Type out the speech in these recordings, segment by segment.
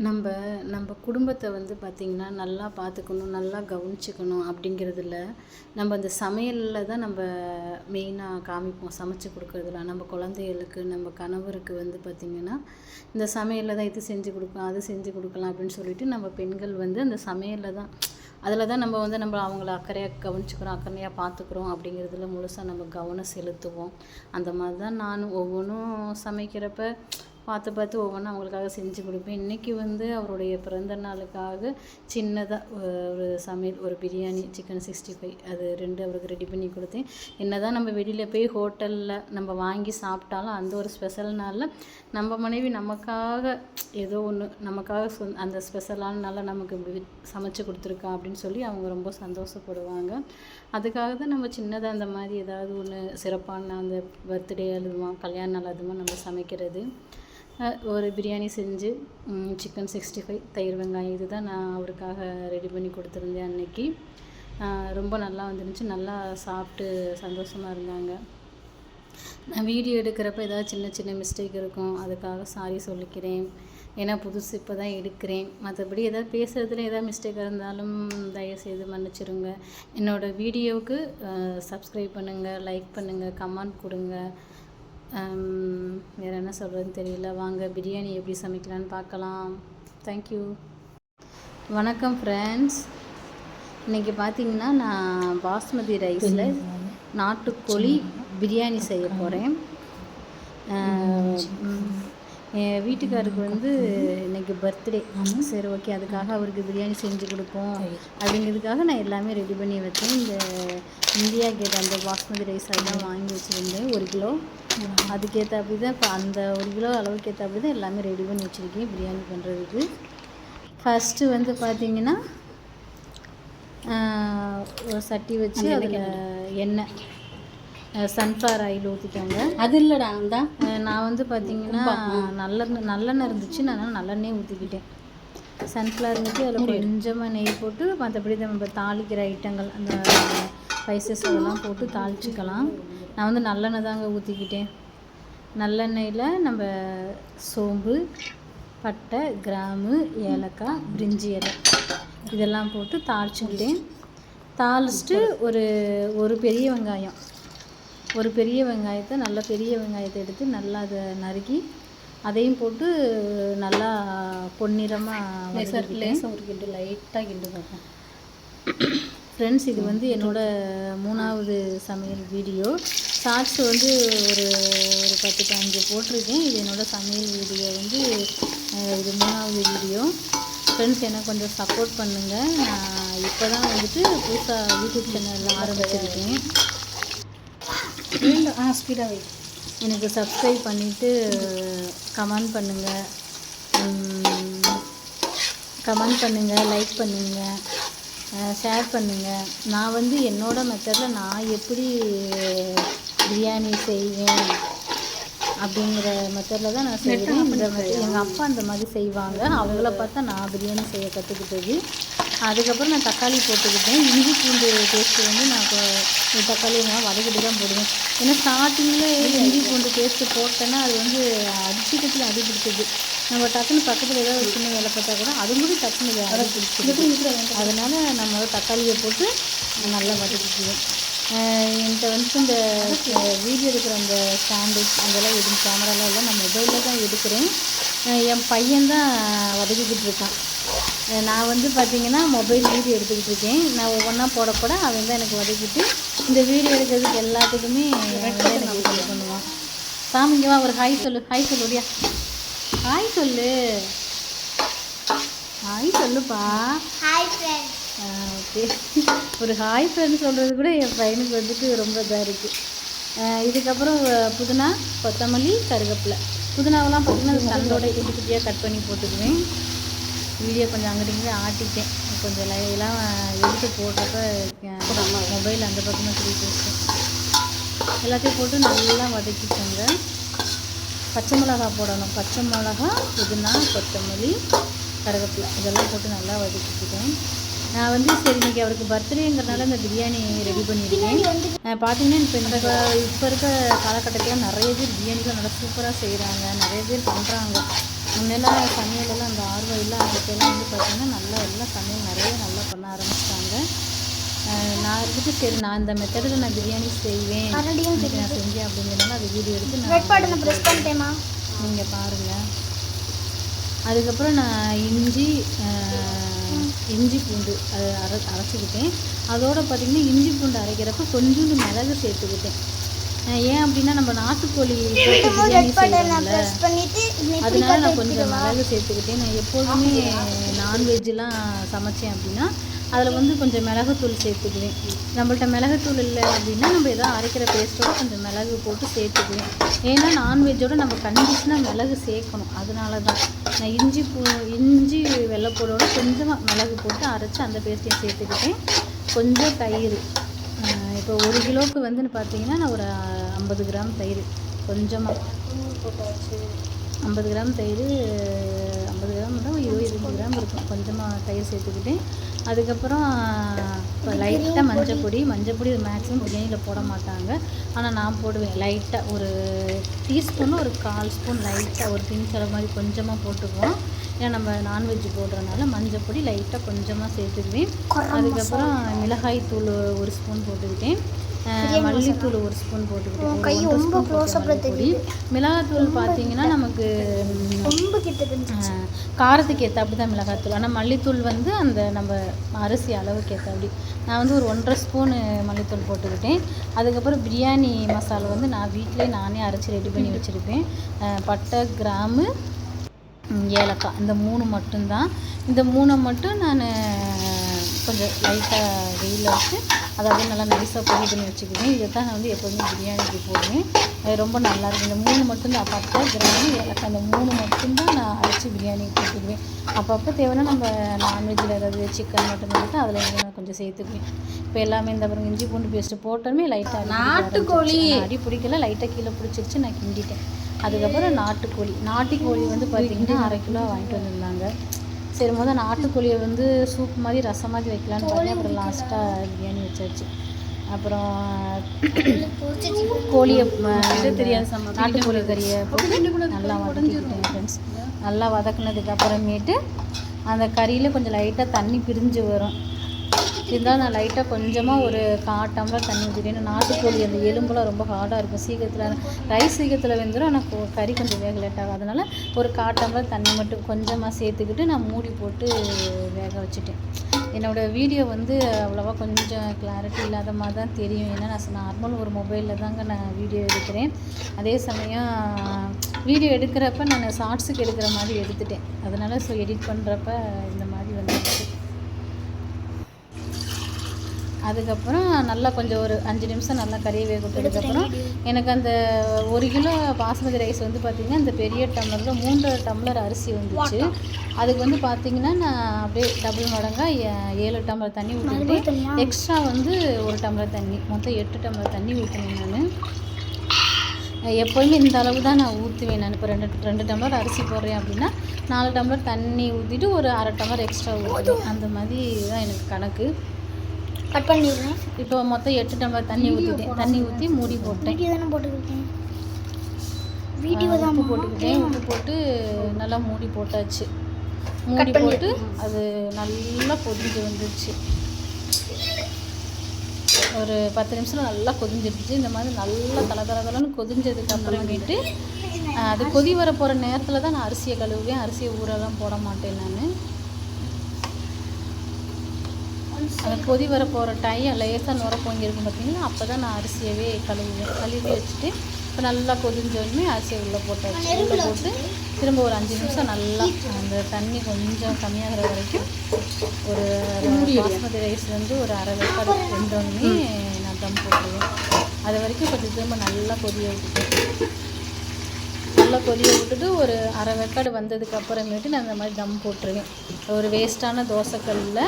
நம்ம நம்ம குடும்பத்தை வந்து பார்த்திங்கன்னா நல்லா பார்த்துக்கணும், நல்லா கவனிச்சுக்கணும் அப்படிங்கிறதுல நம்ம அந்த சமையலில் தான் நம்ம மெயினாக காமிப்போம். சமைச்சு கொடுக்குறதுல நம்ம குழந்தைகளுக்கு, நம்ம கணவருக்கு வந்து பார்த்திங்கன்னா இந்த சமையலில் தான் இது செஞ்சு கொடுக்கலாம், அது செஞ்சு கொடுக்கலாம் அப்படின்னு சொல்லிட்டு நம்ம பெண்கள் வந்து அந்த சமையலில் தான் அதில் தான் நம்ம வந்து நம்ம அவங்கள அக்கறையாக கவனிச்சுக்கிறோம், அக்கறையாக பார்த்துக்குறோம் அப்படிங்கிறதுல முழுசாக நம்ம கவனம் செலுத்துவோம். அந்த மாதிரி தான் நானும் ஒவ்வொன்றும் சமைக்கிறப்ப பார்த்து பார்த்து ஒவ்வொன்றும் அவங்களுக்காக செஞ்சு கொடுப்பேன். இன்றைக்கி வந்து அவருடைய பிறந்த நாளுக்காக சின்னதாக ஒரு சமையல், ஒரு பிரியாணி, சிக்கன் 65 அது 2 அவருக்கு ரெடி பண்ணி கொடுத்தேன். என்ன தான் நம்ம வெளியில் போய் ஹோட்டலில் நம்ம வாங்கி சாப்பிட்டாலும் அந்த ஒரு ஸ்பெஷல் நாளில் நம்ம மனைவி நமக்காக ஏதோ ஒன்று நமக்காக அந்த ஸ்பெஷலான நாளில் நமக்கு சமைச்சு கொடுத்துருக்கா அப்படின்னு சொல்லி அவங்க ரொம்ப சந்தோஷப்படுவாங்க. அதுக்காக தான் நம்ம சின்னதாக அந்த மாதிரி ஏதாவது ஒன்று சிறப்பான அந்த பர்த்டே அதுமா கல்யாண நாள் அதுமா நம்ம சமைக்கிறது. ஒரு பிரியாணி செஞ்சு சிக்கன் 65 தயிர் வெங்காயம் இது தான் நான் அவருக்காக ரெடி பண்ணி கொடுத்துருந்தேன் அன்னைக்கு. ரொம்ப நல்லா வந்துருந்துச்சு, நல்லா சாப்பிட்டு சந்தோஷமாக இருந்தாங்க. நான் வீடியோ எடுக்கிறப்ப ஏதாவது சின்ன சின்ன மிஸ்டேக் இருக்கும், அதுக்காக சாரி சொல்லிக்கிறேன். ஏன்னா புதுசு இப்போ தான் எடுக்கிறேன். மற்றபடி ஏதாவது பேசுகிறதுல ஏதாவது மிஸ்டேக் இருந்தாலும் தயவுசெய்து மன்னிச்சிருங்க. என்னோடய வீடியோவுக்கு சப்ஸ்கிரைப் பண்ணுங்கள், லைக் பண்ணுங்கள், கமெண்ட் கொடுங்க. வேறு என்ன சொல்கிறதுன்னு தெரியல. வாங்க பிரியாணி எப்படி சமைக்கலான்னு பார்க்கலாம். தேங்க்யூ. வணக்கம் ஃப்ரெண்ட்ஸ். இன்றைக்கி பார்த்திங்கன்னா நான் பாஸ்மதி ரைஸில் நாட்டுக்கோழி பிரியாணி செய்ய போகிறேன். என் வீட்டுக்காருக்கு வந்து இன்றைக்கி பர்த்டே. சரி, ஓகே, அதுக்காக அவருக்கு பிரியாணி செஞ்சு கொடுப்போம் அப்படிங்கிறதுக்காக நான் எல்லாமே ரெடி பண்ணி வச்சேன். இந்த இந்தியா கேட் அந்த பாஸ்மதி ரைஸ் அதெல்லாம் வாங்கி வச்சுருந்தேன் 1 கிலோ. அதுக்கேற்றாப்படி தான் இப்போ அந்த 1 கிலோ அளவுக்கு ஏற்றாப்படி தான் எல்லாமே ரெடி பண்ணி வச்சுருக்கேன் பிரியாணி பண்ணுறதுக்கு. ஃபஸ்ட்டு வந்து பார்த்திங்கன்னா ஒரு சட்டி வச்சு அதில் எண்ணெய் சன்ஃப்ளவர் ஆயில் ஊற்றிக்கோங்க. அது இல்லைடா, தான் நான் வந்து பார்த்திங்கன்னா நல்லெண்ணெய் இருந்துச்சு, நான் நல்லெண்ணெய் ஊற்றிக்கிட்டேன். சன்ஃப்ளவர் ஊற்றி அதில் கொஞ்சமாக நெய் போட்டு மற்றபடி நம்ம தாளிக்கிற ஐட்டங்கள் அந்த ஸ்பைசஸ் அதெல்லாம் போட்டு தாளிச்சிக்கலாம். நான் வந்து நல்லெண்ணெய் தாங்க ஊற்றிக்கிட்டேன். நல்லெண்ணெயில் நம்ம சோம்பு, பட்டை, கிராம்பு, ஏலக்காய், பிரிஞ்சி இலை இதெல்லாம் போட்டு தாளிச்சுக்கிட்டேன். தாளிச்சிட்டு ஒரு பெரிய வெங்காயம், ஒரு பெரிய வெங்காயத்தை நல்ல பெரிய வெங்காயத்தை எடுத்து நல்லா அதை நறுக்கி அதையும் போட்டு நல்லா பொன்னிறமாக லேசாக ஒரு கிண்டு லைட்டாக கிண்டு பார்ப்போம். ஃப்ரெண்ட்ஸ், இது வந்து என்னோடய 3வது சமையல் வீடியோ. ஷார்ட்ஸ் வந்து ஒரு 10-15 போட்டிருக்கேன். இது என்னோடய சமையல் வீடியோ வந்து இது 3வது வீடியோ. ஃப்ரெண்ட்ஸ், எனக்கு கொஞ்சம் சப்போர்ட் பண்ணுங்கள். நான் இப்போ தான் வந்துட்டு புதுசாக யூடியூப் சேனல் ஆரம்பிச்சிருக்கேன். ஸ்பீடாக வை. எனக்கு சப்ஸ்கிரைப் பண்ணிவிட்டு கமெண்ட் பண்ணுங்கள், லைக் பண்ணுங்கள், ஷேர் பண்ணுங்கள். நான் வந்து என்னோடய மெத்தடில் நான் எப்படி பிரியாணி செய்வேன் அப்படிங்கிற மெத்தடில் தான் நான் செய்வேன். எங்கள் அப்பா அந்த மாதிரி செய்வாங்க, அவங்கள பார்த்தா நான் பிரியாணி செய்ய கற்றுக்கிட்டது. அதுக்கப்புறம் நான் தக்காளி போட்டுக்கிட்டேன். இஞ்சி பூண்டு பேஸ்ட்டு வந்து நான் தக்காளி எல்லாம் வதக்கிட்டு தான் போடுவேன். ஏன்னா ஸ்டார்டிங்கில் இஞ்சி பூண்டு பேஸ்ட்டு போட்டேன்னா அது வந்து அடிச்சுக்கத்தில் அடி பிடிச்சிது. நம்ம டக்குன்னு பக்கத்தில் ஏதாவது சின்ன வேலை பார்த்தா கூட அது கூட டக்குன்னு அடி பிடிச்சிது. அதனால் நம்ம தக்காளியை போட்டு நல்லா வதக்கிக்குவேன். என்கிட்ட வந்துட்டு இந்த வீடியோ எடுக்கிற அந்த ஸ்டாண்டு அதெல்லாம் எதுவும் கேமராலாம் இல்லை, நான் மொபைலில் தான் எடுக்கிறேன். என் பையன்தான் வதக்கிக்கிட்டு இருக்கான். நான் வந்து பார்த்திங்கன்னா மொபைல் வீடியோ எடுத்துக்கிட்டு இருக்கேன். நான் ஒவ்வொன்றா போட அவன் தான் எனக்கு வதக்கிட்டு இந்த வீடியோ எடுக்கிறதுக்கு எல்லாத்துக்குமே எனக்கு ஹெல்ப் பண்ணுவான். சாமிங்கவா ஒரு ஹாய் சொல்லுடியா, ஹாய் சொல்லுப்பா. ஓகே, ஒரு ஹாய் ஃப்ரெண்ட் சொல்கிறது கூட என் பையனுக்கு வந்துட்டு ரொம்ப இதாக இருக்குது. இதுக்கப்புறம் புதினா, கொத்தமல்லி, கருவேப்பிலை. புதினாவெல்லாம் பார்த்திங்கன்னா தண்டோட குட்டியாக கட் பண்ணி போட்டுக்குவேன். வீடியோ கொஞ்சம் அங்கிட்டிங்க ஆட்டிட்டேன். கொஞ்சம் லைவெலாம் எடுத்து போடுறப்ப மொபைல் அந்த பக்கமாக திருப்பி வச்சேன். எல்லாத்தையும் போட்டு நல்லா வதக்கிக்கோங்க. பச்சை மிளகா போடணும். பச்சை மிளகா, புதினா, கொத்தமல்லி, கருவேப்பிலை இதெல்லாம் போட்டு நல்லா வதக்கிக்கிட்டேன். நான் வந்து சரி இன்றைக்கி அவருக்கு பர்த்டேங்கிறனால இந்த பிரியாணி ரெடி பண்ணியிருக்கேன். பார்த்திங்கன்னா இப்போ இருக்க காலகட்டத்தில் நிறைய பேர் பிரியாணிலாம் நல்லா சூப்பராக செய்கிறாங்க, நிறைய பேர் பண்ணுறாங்க. முன்னெல்லாம் சமையலெல்லாம் அந்த ஆர்வம் இல்லை. இப்போலாம் வந்து பார்த்திங்கன்னா நல்லா எல்லாம் சமையல் நிறைய நல்லா பண்ண ஆரம்பிச்சிட்டாங்க. நான் இருந்துட்டு சரி நான் இந்த மெத்தடில் நான் பிரியாணி செய்வேன் இன்னைக்கு நான் செஞ்சேன் அப்படிங்கிறனால அது வீடியோ எடுத்து நான் நீங்கள் பாருங்கள். அதுக்கப்புறம் நான் இஞ்சி பூண்டு அரைச்சிக்கிட்டேன். அதோடு பார்த்திங்கன்னா இஞ்சி பூண்டு அரைக்கிறப்ப கொஞ்சோண்டு மிளகு சேர்த்துக்கிட்டேன். ஏன் அப்படின்னா நம்ம நாட்டுக்கோழி போட்டு பிரியாணி செய்வோம்ல, அதனால நான் கொஞ்சம் மிளகு சேர்த்துக்கிட்டேன். நான் எப்போதுமே நான்வெஜ்ஜெலாம் சமைச்சேன் அப்படின்னா அதில் வந்து கொஞ்சம் மிளகுத்தூள் சேர்த்துக்குவேன். நம்மள்ட்ட மிளகுத்தூள் இல்லை அப்படின்னா நம்ம எதாவது அரைக்கிற பேஸ்ட்டோட கொஞ்சம் மிளகு போட்டு சேர்த்துக்குவேன். ஏன்னா நான்வெஜ்ஜோடு நம்ம கண்டிஷனாக மிளகு சேர்க்கணும். அதனால தான் நான் இஞ்சி வெள்ளைப்பூடோட கொஞ்சமாக மிளகு போட்டு அரைச்சி அந்த பேஸ்ட்டையும் சேர்த்துக்கிட்டேன். கொஞ்சம் தயிர், இப்போ 1 கிலோவுக்கு வந்து பார்த்திங்கன்னா நான் ஒரு 50 கிராம் தயிர், கொஞ்சமாக 50 கிராம் தயிர், 50 கிராம் தான் 20 கிராம் இருக்கும், கொஞ்சமாக தயிர் சேர்த்துக்கிட்டேன். அதுக்கப்புறம் இப்போ லைட்டாக மஞ்சள் பொடி மேக்ஸிமம் பிரியாணியில் போட மாட்டாங்க, ஆனால் நான் போடுவேன். லைட்டாக ஒரு டீஸ்பூனில் ஒரு 1/4 ஸ்பூன் லைட்டாக ஒரு பிஞ்ச் அளவு மாதிரி கொஞ்சமாக போட்டுக்குவோம். ஏன்னா நம்ம நான்வெஜ் போடுறதுனால மஞ்சள் பொடி லைட்டாக கொஞ்சமாக சேர்த்துக்குவேன். அதுக்கப்புறம் மிளகாய் தூள் 1 ஸ்பூன் போட்டுக்கிட்டேன். மல்லித்தூள் 1 ஸ்பூன் போட்டுக்கிட்டேன். மிளகாத்தூள் பார்த்தீங்கன்னா நமக்கு காரத்துக்கு ஏற்றாப்படி தான் மிளகாத்தூள், ஆனால் மல்லித்தூள் வந்து அந்த நம்ம அரிசி அளவுக்கு ஏற்றாப்படி. நான் வந்து ஒரு 1.5 ஸ்பூனு மல்லித்தூள் போட்டுக்கிட்டேன். அதுக்கப்புறம் பிரியாணி மசாலா வந்து நான் வீட்டிலே நானே அரைச்சி ரெடி பண்ணி வச்சுருப்பேன். பட்டை, கிராம்பு, ஏலக்காய், இந்த 3 மட்டும்தான். இந்த 3 மட்டும் நான் கொஞ்சம் லைட்டாக வெயிலில் வச்சு அதாவது நல்லா நைஸாக பொடி பண்ணி வச்சுக்குவேன். இதை தான் நான் வந்து எப்போதுமே பிரியாணிக்கு போடுவேன். ரொம்ப நல்லாயிருக்கும். இந்த 3 மட்டும்தான், பட்டை, கிராம்பு, ஏலக்காய், இந்த 3 மட்டும்தான் நான் அரைச்சி பிரியாணிக்கு போட்டுக்குவேன். அப்பப்போ தேவைன்னா நம்ம நான்வெஜ்ஜில் ஏதாவது சிக்கன் மட்டன் எடுத்து அதில் நான் கொஞ்சம் சேர்த்துக்குவேன். இப்போ எல்லாமே இந்த பாருங்க இஞ்சி பூண்டு பேஸ்ட்டு போட்டோமே லைட்டாக நாட்டுக்கோழி அடி பிடிக்கல, லைட்டாக கீழே பிடிச்சிருச்சு, நான் கிண்டிட்டேன். அதுக்கப்புறம் நாட்டுக்கோழி வந்து பார்த்திங்கன்னா 1/2 கிலோ வாங்கிட்டு வந்திருந்தாங்க. சரி முதல் நாட்டுக்கோழியை வந்து சூப் மாதிரி ரசம் மாதிரி வைக்கலான்னு பார்த்தேன். அப்புறம் லாஸ்ட்டாக பிரியாணி வச்சாச்சு. அப்புறம் கோழியை தெரியாது நாட்டுக்கோழி கறியை போட்டு நல்லா வதக்கிக்கிட்டேன் ஃப்ரெண்ட்ஸ். நல்லா வதக்குனதுக்கு அப்புறமேட்டு அந்த கறியில் கொஞ்சம் லைட்டாக தண்ணி பிரிஞ்சு வரும். இருந்தாலும் நான் லைட்டாக கொஞ்சமாக ஒரு 1/4 டம்ளர் தண்ணி ஊற்றிட்டேன். நாட்டுக்கோழி அந்த எலும்புலாம் ரொம்ப ஹார்டாக இருக்கும், சீக்கிரத்தில் வெந்துடும், ஆனால் கறி கொஞ்சம் வேக லேட்டாகும். அதனால் ஒரு 1/4 டம்ளர் தண்ணி மட்டும் கொஞ்சமாக சேர்த்துக்கிட்டு நான் மூடி போட்டு வேக வச்சுட்டேன். என்னோடய வீடியோ வந்து அவ்வளோவா கொஞ்சம் கிளாரிட்டி இல்லாத மாதிரி தான் தெரியும். ஏன்னா நான் நார்மல் ஒரு மொபைலில் தாங்க நான் வீடியோ எடுக்கிறேன். அதே சமயம் வீடியோ எடுக்கிறப்ப நான் ஷார்ட்ஸுக்கு எடுக்கிற மாதிரி எடுத்துட்டேன். அதனால் எடிட் பண்ணுறப்ப இந்த மாதிரி வந்துடுச்சு. அதுக்கப்புறம் நல்லா கொஞ்சம் ஒரு 5 நிமிஷம் நல்லா கறியை வேக விட்டதுக்கப்புறம் எனக்கு அந்த 1 கிலோ பாஸ்மதி ரைஸ் வந்து பார்த்திங்கன்னா இந்த பெரிய டம்ளரில் 3.5 டம்ளர் அரிசி வந்துச்சு. அதுக்கு வந்து பார்த்திங்கன்னா நான் அப்படியே டபுள் மடங்காக 7 டம்ளர் தண்ணி ஊற்றிக்கிட்டு எக்ஸ்ட்ரா வந்து 1 டம்ளர் தண்ணி, மொத்தம் 8 டம்ளர் தண்ணி ஊற்றினேன். நான் எப்போயுமே இந்த அளவு தான் நான் ஊற்றுவேன். நான் இப்போ 2 டம்ளர் அரிசி போடுறேன் அப்படின்னா 4 டம்ளர் தண்ணி ஊற்றிட்டு ஒரு 1/2 டம்ளர் எக்ஸ்ட்ரா ஊற்றுவேன். அந்த மாதிரி தான் எனக்கு கணக்கு. கட் பண்ணிடுறேன். இப்போ மொத்தம் 8 டம்ளர் தண்ணி ஊற்றி மூடி போட்டேன். உப்பு போட்டு நல்லா மூடி போட்டாச்சு. மூடி போட்டு அது நல்லா கொதிஞ்சு வந்துடுச்சு. ஒரு 10 நிமிஷம் நல்லா கொதிஞ்சிடுச்சு. இந்த மாதிரி நல்லா தலன்னு கொதிஞ்சதுக்கு அப்புறமேட்டு அது கொதி வர போகிற நேரத்தில் தான் நான் அரிசியை கழுவுவேன். அரிசியை ஊரெல்லாம் போட மாட்டேன் நான். அந்த கொதி வர போகிற டைம் லேசாக நுர பொங்கியிருக்கும் பார்த்திங்கன்னா, அப்போ தான் நான் அரிசியவே கழுவி வச்சுட்டு இப்போ நல்லா கொதிஞ்சோடனே அரிசியை உள்ளே போட்டாச்சு. உள்ளே போட்டு திரும்ப ஒரு 5 நிமிஷம் நல்லா அந்த தண்ணி கொஞ்சம் கம்மியாகிற வரைக்கும் ஒரு பாஸ்மதி ரைஸ் வந்து ஒரு 1/2 வேக்காடு வெந்தோடனே நான் தம் போட்டுருவேன். அது வரைக்கும் கொஞ்சம் திரும்ப நல்லா கொதிய விட்டுட்டு ஒரு 1/2 வேக்காடு வந்ததுக்கு அப்புறமேட்டு நான் இந்த மாதிரி தம் போட்டுருவேன். ஒரு வேஸ்ட்டான தோசைக்கல்லில்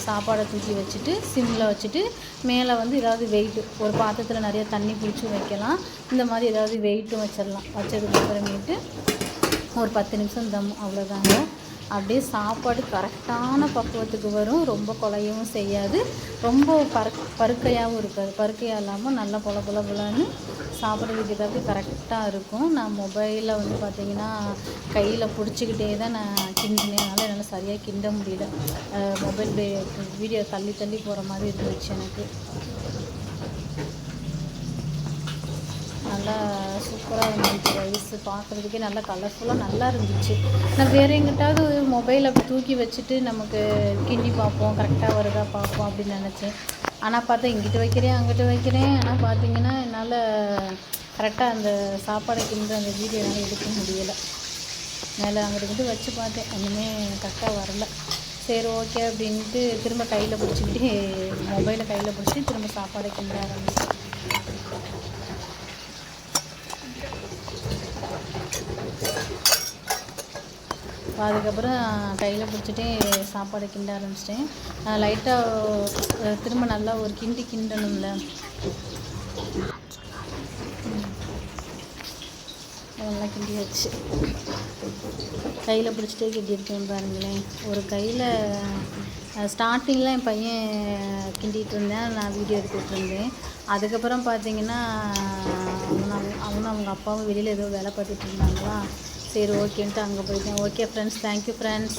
சாப்பாடை தூக்கி வச்சுட்டு சிம்மில் வச்சுட்டு மேலே வந்து ஏதாவது வெயிட்டு ஒரு பாத்திரத்தில் நிறைய தண்ணி பிடிச்சி வைக்கலாம். இந்த மாதிரி ஏதாவது வெயிட்டும் வச்சிடலாம். வச்சதுக்கு அப்புறமேட்டு ஒரு 10 நிமிஷம் தம், அவ்வளோதாங்க. அப்படியே சாப்பாடு கரெக்டான பக்குவத்துக்கு வரும். ரொம்ப குழையவும் செய்யாது, ரொம்ப பருக்கையாகவும் இருக்காது. பருக்கையாக இல்லாமல் நல்லா பொல பொல பொலன்னு சாப்பிட்றதுக்கு ஏதாவது கரெக்டாக இருக்கும். நான் மொபைலில் வந்து பார்த்திங்கன்னா கையில் பிடிச்சிக்கிட்டே தான் நான் கிண்டினேன். அதனால் என்னால் சரியாக கிண்ட முடியல. மொபைல் வீடியோ தள்ளி தள்ளி போகிற மாதிரி இருந்துச்சு எனக்கு. நல்லா சூப்பராக இருந்துச்சு. ரைஸ் பார்க்குறதுக்கே நல்லா கலர்ஃபுல்லாக நல்லா இருந்துச்சு. நான் வேறு எங்கிட்டாவது மொபைல் அப்படி தூக்கி வச்சுட்டு நமக்கு கிண்டி பார்ப்போம், கரெக்டாக வருதா பார்ப்போம் அப்படின்னு நினச்சேன். ஆனால் பார்த்தா இங்கிட்டு வைக்கிறேன் அங்கிட்டு வைக்கிறேன். ஆனால் பார்த்தீங்கன்னா என்னால் கரெக்டாக அந்த சாப்பாடை கிண்டுற அந்த வீடியோ என்னால் எடுக்க முடியலை. மேலே அங்கிட்டு வச்சு பார்த்தேன், ஒன்றுமே கரெக்டாக வரல. சரி ஓகே அப்படின்ட்டு திரும்ப கையில் பிடிச்சிக்கிட்டு மொபைலை கையில் பிடிச்சிட்டு திரும்ப சாப்பாடை கிண்ட ஆரம்பிச்சேன். அதுக்கப்புறம் கையில் பிடிச்சிட்டே சாப்பாடை கிண்ட ஆரம்பிச்சிட்டேன். லைட்டாக திரும்ப நல்லா ஒரு கிண்டணும்ல, அதெல்லாம் கிண்டியாச்சு. கையில் பிடிச்சிட்டே கிண்டியிருக்கேன் பாருங்களேன். ஒரு கையில் ஸ்டார்டிங்கில் என் பையன் கிண்டிகிட்டு இருந்தேன், நான் வீடியோ எடுத்துகிட்டு இருந்தேன். அதுக்கப்புறம் பார்த்தீங்கன்னா அவனும் அவங்க அப்பாவும் வெளியில் ஏதோ வேலை பார்த்துட்டு இருந்தாங்களா, சரி ஓகேன்ட்டு அங்கே போயிட்டேன். Okay friends, thank you friends.